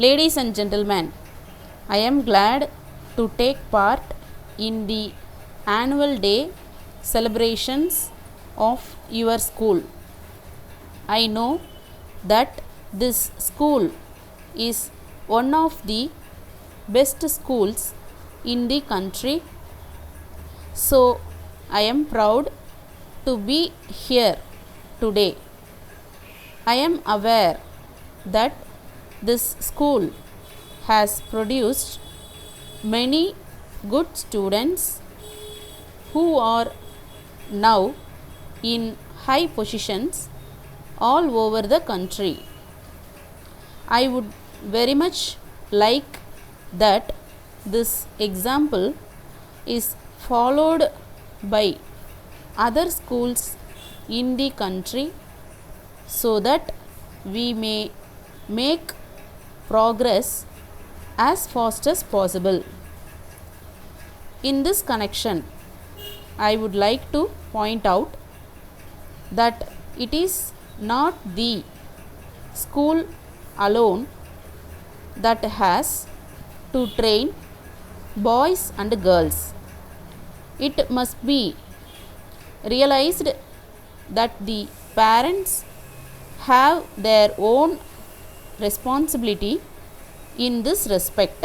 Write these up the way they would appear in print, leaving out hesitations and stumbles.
Ladies and gentlemen, I am glad to take part in the annual day celebrations of your school. I know that this school is one of the best schools in the country, so I am proud to be here today. I am aware that this school has produced many good students who are now in high positions all over the country. I would very much like that this example is followed by other schools in the country so that we may make progress as fast as possible. In this connection, I would like to point out that it is not the school alone that has to train boys and girls. It must be realized that the parents have their own responsibility in this respect.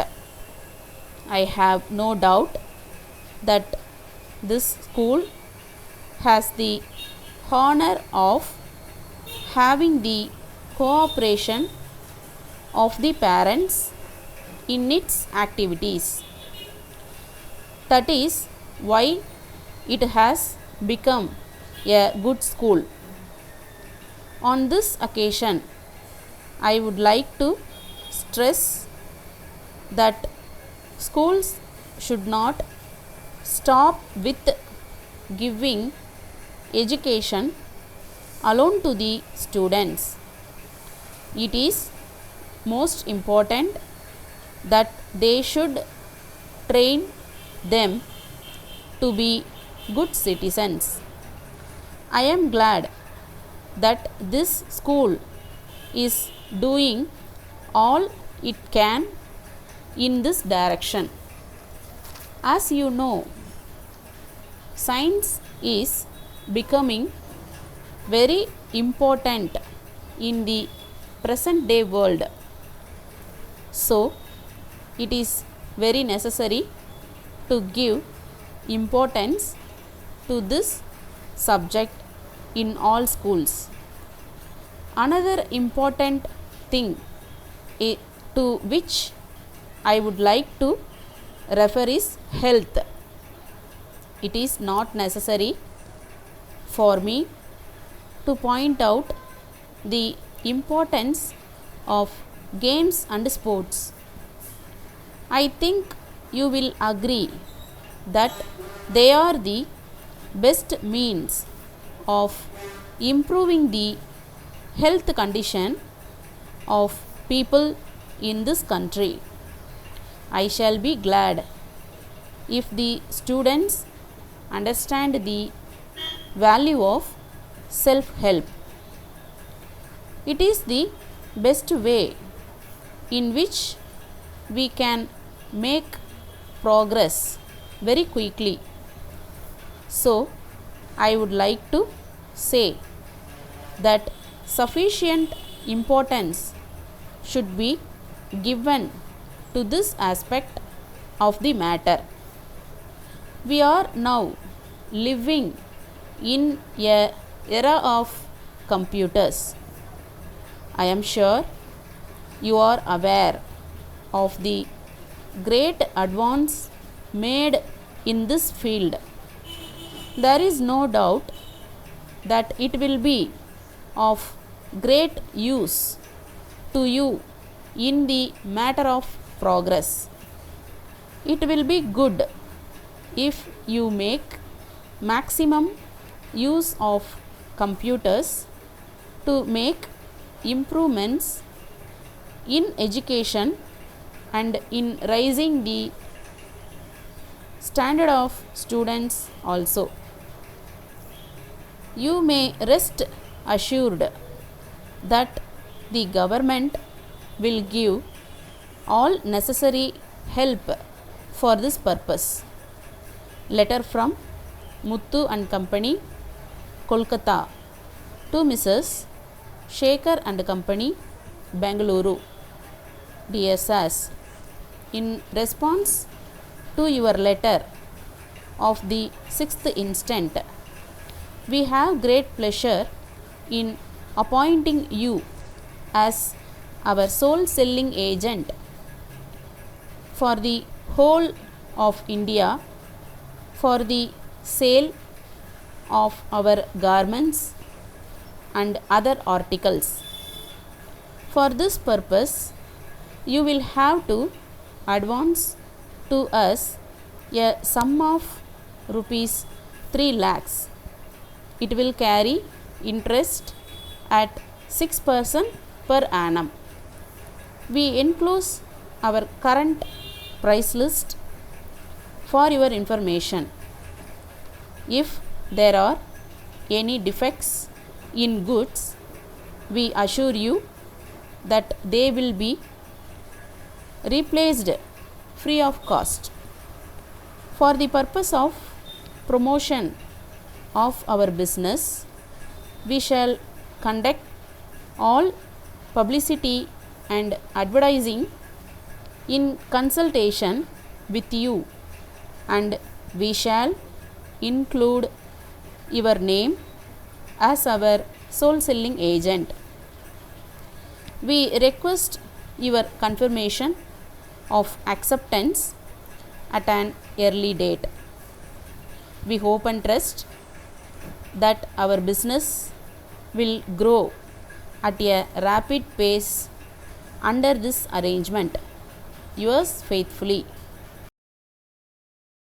I have no doubt that this school has the honor of having the cooperation of the parents in its activities. That is why it has become a good school. On this occasion, I would like to stress that schools should not stop with giving education alone to the students. It is most important that they should train them to be good citizens. I am glad that this school is doing all it can in this direction. As you know, science is becoming very important in the present day world. So, it is very necessary to give importance to this subject in all schools. Another important thing to which I would like to refer is health. It is not necessary for me to point out the importance of games and sports. I think you will agree that they are the best means of improving the health condition of people in this country. I shall be glad if the students understand the value of self-help. It is the best way in which we can make progress very quickly. So, I would like to say that sufficient importance should be given to this aspect of the matter. We are now living in a era of computers. I am sure you are aware of the great advance made in this field. There is no doubt that it will be of great use to you in the matter of progress. It will be good if you make maximum use of computers to make improvements in education and in raising the standard of students also. You may rest assured that the government will give all necessary help for this purpose. Letter from Muthu and Company, Kolkata, to Mrs. Shekhar and Company, Bengaluru. Dear Sirs, in response to your letter of the 6th instant, we have great pleasure in appointing you as our sole selling agent for the whole of India for the sale of our garments and other articles. For this purpose, you will have to advance to us a sum of rupees 3 lakhs. It will carry interest at 6% per annum. We enclose our current price list for your information. If there are any defects in goods, we assure you that they will be replaced free of cost. For the purpose of promotion of our business, we shall conduct all publicity and advertising in consultation with you, and we shall include your name as our sole selling agent. We request your confirmation of acceptance at an early date. We hope and trust that our business will grow at a rapid pace under this arrangement. Yours faithfully,